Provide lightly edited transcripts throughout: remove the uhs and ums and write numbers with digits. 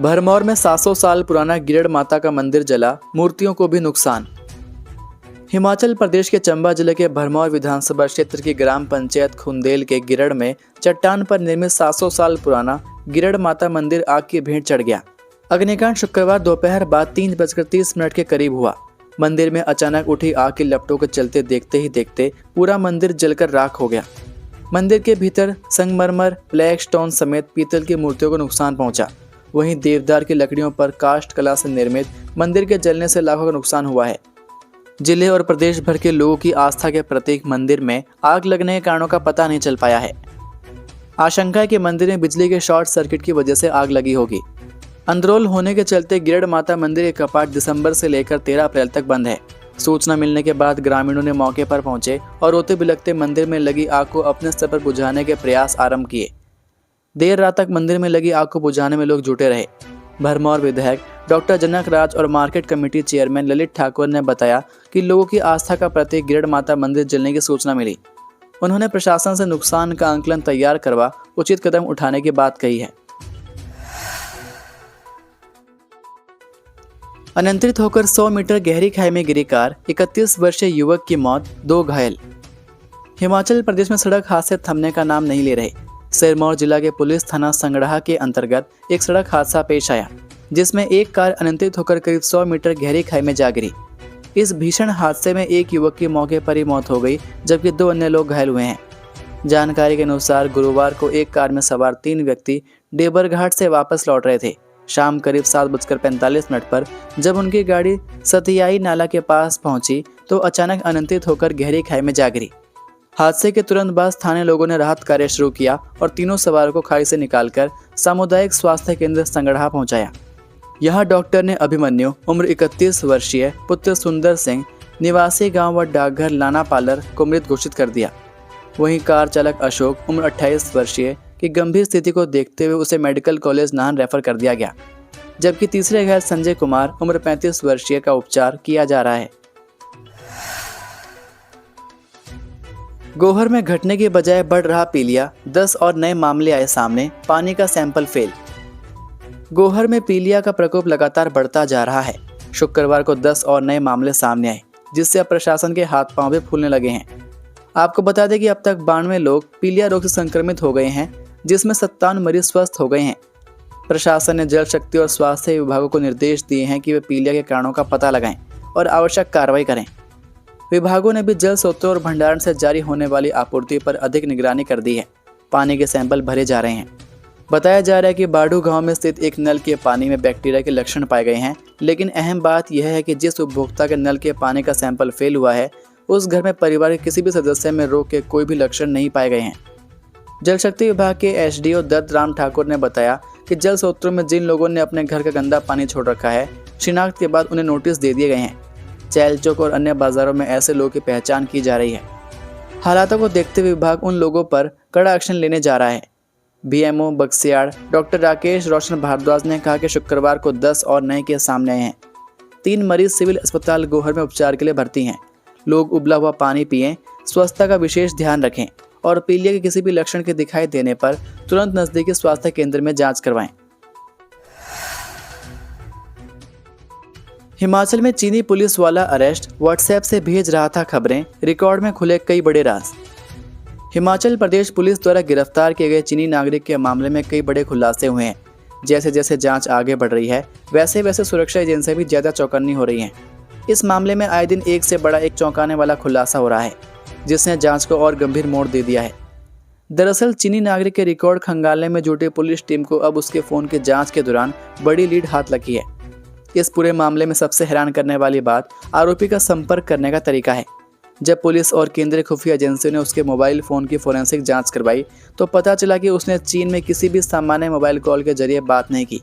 भरमौर में 700 साल पुराना गिरड़ माता का मंदिर जला, मूर्तियों को भी नुकसान। हिमाचल प्रदेश के चंबा जिले के भरमौर विधानसभा क्षेत्र की ग्राम पंचायत खुंदेल के गिरड़ में चट्टान पर निर्मित 700 साल पुराना गिरड़ माता मंदिर आग की भेंट चढ़ गया। अग्निकांड शुक्रवार दोपहर बाद 3:30 के करीब हुआ। मंदिर में अचानक उठी आग की लपटों के चलते देखते ही देखते पूरा मंदिर जलकर राख हो गया। मंदिर के भीतर संगमरमर, ब्लैक स्टोन समेत पीतल की मूर्तियों को नुकसान पहुंचा। वहीं देवदार की लकड़ियों पर काष्ठ कला से निर्मित मंदिर के जलने से लाखों का नुकसान हुआ है। जिले और प्रदेश भर के लोगों की आस्था के प्रतीक मंदिर में आग लगने के कारणों का पता नहीं चल पाया है। आशंका है कि मंदिर में बिजली के शॉर्ट सर्किट की वजह से आग लगी होगी। अंदरोल होने के चलते गिरड़ माता मंदिर के कपाट दिसंबर से लेकर 13 अप्रैल तक बंद है। सूचना मिलने के बाद ग्रामीणों ने मौके पर पहुंचे और रोते बिलखते मंदिर में लगी आग को अपने स्तर पर बुझाने के प्रयास आरंभ किए। देर रात तक मंदिर में लगी आग को बुझाने में लोग जुटे रहे। भरमौर विधायक डॉक्टर जनक राज और market committee chairman Lalit Thakur ने बताया कि लोगों की आस्था का प्रतीक गिरड़ माता मंदिर जलने की सूचना मिली। उन्होंने प्रशासन से नुकसान का आंकलन तैयार करवा उचित कदम उठाने की बात कही है। अनियंत्रित होकर 100 मीटर गहरी खाई में गिरी कार, 31 वर्षीय युवक की मौत, 2 घायल। हिमाचल प्रदेश में सड़क हादसे थमने का नाम नहीं ले रहे। सिरमौर जिला के पुलिस थाना संगड़ाह के अंतर्गत एक सड़क हादसा पेश आया, जिसमें एक कार अनियंत्रित होकर करीब 100 मीटर गहरी खाई में जा गिरी। इस भीषण हादसे में एक युवक की मौके पर ही मौत हो गई, जबकि 2 अन्य लोग घायल हुए हैं। जानकारी के अनुसार गुरुवार को एक कार में सवार 3 व्यक्ति डेबरघाट से वापस लौट रहे थे। शाम करीब 7:45 पर जब उनकी गाड़ी सतियाई नाला के पास पहुंची तो अचानक अनियंत्रित होकर गहरी खाई में जा गिरी। हादसे के तुरंत बाद स्थानीय लोगों ने राहत कार्य शुरू किया और तीनों सवारों को खाई से निकालकर सामुदायिक स्वास्थ्य केंद्र संगड़ाह पहुंचाया। यहां डॉक्टर ने अभिमन्यु, उम्र 31 वर्षीय, पुत्र सुंदर सिंह, निवासी गांव व डाकघर लाना पालर को मृत घोषित कर दिया। वहीं कार चालक अशोक, उम्र 28 वर्षीय, की गंभीर स्थिति को देखते हुए उसे मेडिकल कॉलेज नाहन रेफर कर दिया गया, जबकि तीसरे घायल संजय कुमार, उम्र 35 वर्षीय, का उपचार किया जा रहा है। गोहर में घटने की बजाय बढ़ रहा पीलिया, 10 और नए मामले आए सामने, पानी का सैंपल फेल। गोहर में पीलिया का प्रकोप लगातार बढ़ता जा रहा है। शुक्रवार को 10 और नए मामले सामने आए, जिससे अब प्रशासन के हाथ पांव भी फूलने लगे हैं। आपको बता दें कि अब तक 92 लोग पीलिया रोग से संक्रमित हो गए हैं, जिसमें 57 मरीज स्वस्थ हो गए हैं। प्रशासन ने जल शक्ति और स्वास्थ्य विभागों को निर्देश दिए हैं कि वे पीलिया के कारणों का पता लगाएं और आवश्यक कार्रवाई करें। विभागों ने भी जल स्रोतों और भंडारण से जारी होने वाली आपूर्ति पर अधिक निगरानी कर दी है। पानी के सैंपल भरे जा रहे हैं। बताया जा रहा है कि बाडू गांव में स्थित एक नल के पानी में बैक्टीरिया के लक्षण पाए गए हैं, लेकिन अहम बात यह है कि जिस उपभोक्ता के नल के पानी का सैंपल फेल हुआ है, उस घर में परिवार के किसी भी सदस्य में रोग के कोई भी लक्षण नहीं पाए गए हैं। जल शक्ति विभाग के एसडीओ दत्त राम ठाकुर ने बताया कि जल स्रोतों में जिन लोगों ने अपने घर का गंदा पानी छोड़ रखा है, शिनाख्त के बाद उन्हें नोटिस दे दिए गए हैं। चैल चौक और अन्य बाजारों में ऐसे लोगों की पहचान की जा रही है। हालातों को देखते हुए विभाग उन लोगों पर कड़ा एक्शन लेने जा रहा है। बीएमओ बक्सियाड़ डॉक्टर राकेश रोशन भारद्वाज ने कहा कि शुक्रवार को 10 और नए केस सामने आए हैं। 3 मरीज सिविल अस्पताल गोहर में उपचार के लिए भर्ती हैं। लोग उबला हुआ पानी पिएं, स्वच्छता का विशेष ध्यान रखें और पीलिया के किसी भी लक्षण के दिखाई देने पर तुरंत नजदीकी स्वास्थ्य केंद्र में जांच करवाएं। हिमाचल में चीनी पुलिस वाला अरेस्ट, व्हाट्सएप से भेज रहा था खबरें, रिकॉर्ड में खुले कई बड़े राज। हिमाचल प्रदेश पुलिस द्वारा गिरफ्तार किए गए चीनी नागरिक के मामले में कई बड़े खुलासे हुए हैं। जैसे जैसे जांच आगे बढ़ रही है, वैसे वैसे सुरक्षा एजेंसियां भी ज्यादा चौकन्नी हो रही हैं। इस मामले में आए दिन एक से बड़ा एक चौंकाने वाला खुलासा हो रहा है, जिसने जांच को और गंभीर मोड़ दे दिया है। दरअसल चीनी नागरिक के रिकॉर्ड खंगालने में जुटी पुलिस टीम को अब उसके फोन की जांच के दौरान बड़ी लीड हाथ लगी है। इस पूरे मामले में सबसे हैरान करने वाली बात आरोपी का संपर्क करने का तरीका है। जब पुलिस और केंद्रीय खुफिया एजेंसियों ने उसके मोबाइल फोन की फोरेंसिक जांच करवाई तो पता चला कि उसने चीन में किसी भी सामान्य मोबाइल कॉल के जरिए बात नहीं की।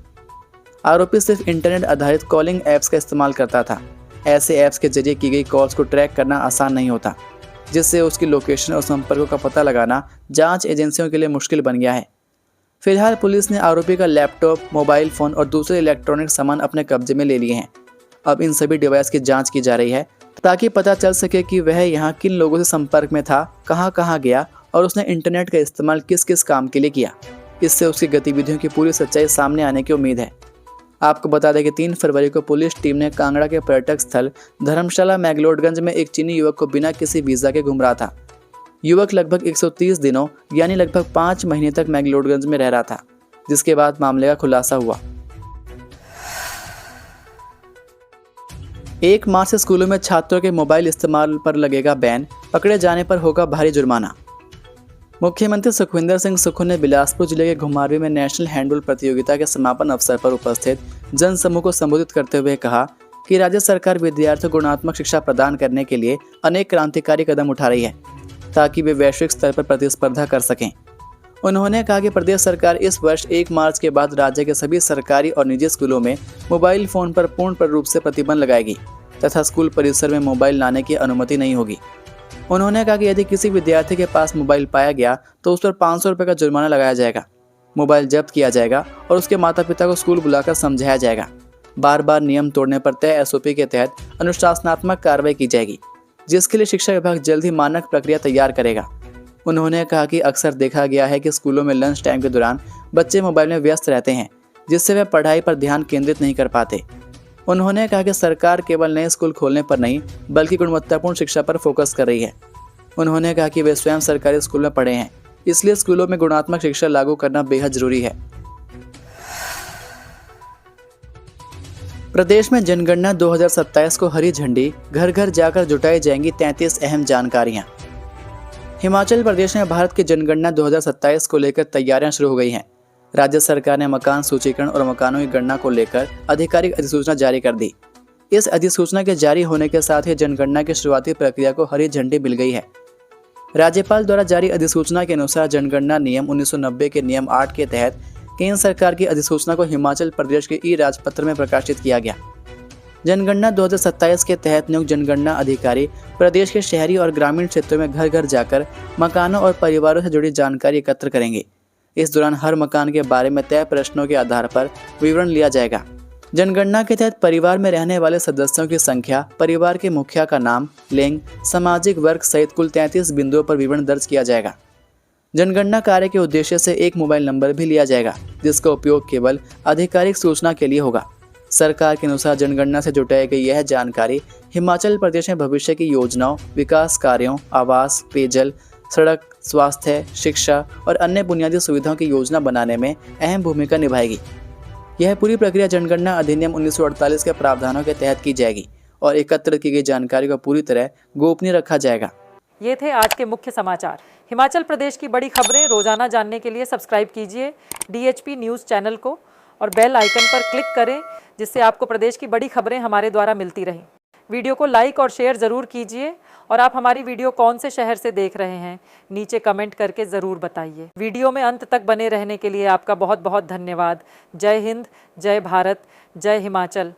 आरोपी सिर्फ इंटरनेट आधारित कॉलिंग ऐप्स का इस्तेमाल करता था। ऐसे ऐप्स के जरिए की गई कॉल्स को ट्रैक करना आसान नहीं होता, जिससे उसकी लोकेशन और संपर्कों का पता लगाना जांच एजेंसियों के लिए मुश्किल बन गया है। फिलहाल पुलिस ने आरोपी का लैपटॉप, मोबाइल फोन और दूसरे इलेक्ट्रॉनिक सामान अपने कब्जे में ले लिए हैं। अब इन सभी डिवाइस की जांच की जा रही है ताकि पता चल सके कि वह यहाँ किन लोगों से संपर्क में था, कहाँ गया और उसने इंटरनेट का इस्तेमाल किस किस काम के लिए किया। इससे उसकी गतिविधियों की पूरी सच्चाई सामने आने की उम्मीद है। आपको बता दें कि 3 फरवरी को पुलिस टीम ने कांगड़ा के पर्यटक स्थल धर्मशाला मैगलोडगंज में एक चीनी युवक को बिना किसी वीज़ा के घूम रहा था। युवक लगभग 130 दिनों यानी लगभग 5 महीने तक मैगलोडगंज में रह रहा था, जिसके बाद मामले का खुलासा हुआ। 1 मार्च से स्कूलों में छात्रों के मोबाइल इस्तेमाल पर लगेगा बैन, पकड़े जाने पर होगा भारी जुर्माना। मुख्यमंत्री सुखविंदर सिंह सुक्खू ने बिलासपुर जिले के घुमारवीं में नेशनल हैंडबॉल प्रतियोगिता के समापन अवसर पर उपस्थित जनसमूह को संबोधित करते हुए कहा कि राज्य सरकार विद्यार्थियों को गुणात्मक शिक्षा प्रदान करने के लिए अनेक क्रांतिकारी कदम उठा रही है ताकि वे वैश्विक स्तर पर प्रतिस्पर्धा कर सकें। उन्होंने कहा कि प्रदेश सरकार इस वर्ष 1 मार्च के बाद राज्य के सभी सरकारी और निजी स्कूलों में मोबाइल फोन पर पूर्ण रूप से प्रतिबंध लगाएगी तथा स्कूल परिसर में मोबाइल लाने की अनुमति नहीं होगी। उन्होंने कहा कि यदि किसी विद्यार्थी के पास मोबाइल पाया गया तो उस पर 500 रुपये का जुर्माना लगाया जाएगा, मोबाइल जब्त किया जाएगा और उसके माता पिता को स्कूल बुलाकर समझाया जाएगा। बार बार नियम तोड़ने पर तय SOP के तहत अनुशासनात्मक कार्रवाई की जाएगी, जिसके लिए शिक्षा विभाग जल्द ही मानक प्रक्रिया तैयार करेगा। उन्होंने कहा कि अक्सर देखा गया है कि स्कूलों में लंच टाइम के दौरान बच्चे मोबाइल में व्यस्त रहते हैं, जिससे वे पढ़ाई पर ध्यान केंद्रित नहीं कर पाते। उन्होंने कहा कि सरकार केवल नए स्कूल खोलने पर नहीं बल्कि गुणवत्तापूर्ण शिक्षा पर फोकस कर रही है। उन्होंने कहा कि वे स्वयं सरकारी स्कूल में पढ़े हैं, इसलिए स्कूलों में गुणात्मक शिक्षा लागू करना बेहद जरूरी है। प्रदेश में जनगणना 2027 को हरी झंडी, घर घर जाकर जुटाई जाएंगी 33 अहम जानकारियां। हिमाचल प्रदेश में भारत की जनगणना 2027 को लेकर तैयारियां शुरू हो गई हैं। राज्य सरकार ने मकान सूचीकरण और मकानों की गणना को लेकर आधिकारिक अधिसूचना जारी कर दी। इस अधिसूचना के जारी होने के साथ ही जनगणना की शुरुआती प्रक्रिया को हरी झंडी मिल गई है। राज्यपाल द्वारा जारी अधिसूचना के अनुसार जनगणना नियम 1990 के नियम 8 के तहत केंद्र सरकार की अधिसूचना को हिमाचल प्रदेश के ई-राजपत्र में प्रकाशित किया गया। जनगणना 2027 के तहत नियुक्त जनगणना अधिकारी प्रदेश के शहरी और ग्रामीण क्षेत्रों में घर घर जाकर मकानों और परिवारों से जुड़ी जानकारी एकत्र करेंगे। इस दौरान हर मकान के बारे में तय प्रश्नों के आधार पर विवरण लिया जाएगा। जनगणना के तहत परिवार में रहने वाले सदस्यों की संख्या, परिवार के मुखिया का नाम, लिंग, सामाजिक वर्ग सहित कुल 33 बिंदुओं पर विवरण दर्ज किया जाएगा। जनगणना कार्य के उद्देश्य से एक मोबाइल नंबर भी लिया जाएगा, जिसका उपयोग केवल आधिकारिक सूचना के लिए होगा। सरकार के अनुसार जनगणना से जुटाई गई यह जानकारी हिमाचल प्रदेश में भविष्य की योजनाओं, विकास कार्यों, आवास, पेयजल, सड़क, स्वास्थ्य, शिक्षा और अन्य बुनियादी सुविधाओं की योजना बनाने में अहम भूमिका निभाएगी। यह पूरी प्रक्रिया जनगणना अधिनियम 1948 के प्रावधानों के तहत की जाएगी और एकत्र की गई जानकारी को पूरी तरह गोपनीय रखा जाएगा। ये थे आज के मुख्य समाचार। हिमाचल प्रदेश की बड़ी खबरें रोजाना जानने के लिए सब्सक्राइब कीजिए DHP न्यूज़ चैनल को और बेल आइकन पर क्लिक करें, जिससे आपको प्रदेश की बड़ी खबरें हमारे द्वारा मिलती रहें। वीडियो को लाइक और शेयर ज़रूर कीजिए और आप हमारी वीडियो कौन से शहर से देख रहे हैं नीचे कमेंट करके ज़रूर बताइए। वीडियो में अंत तक बने रहने के लिए आपका बहुत बहुत धन्यवाद। जय हिंद, जय भारत, जय हिमाचल।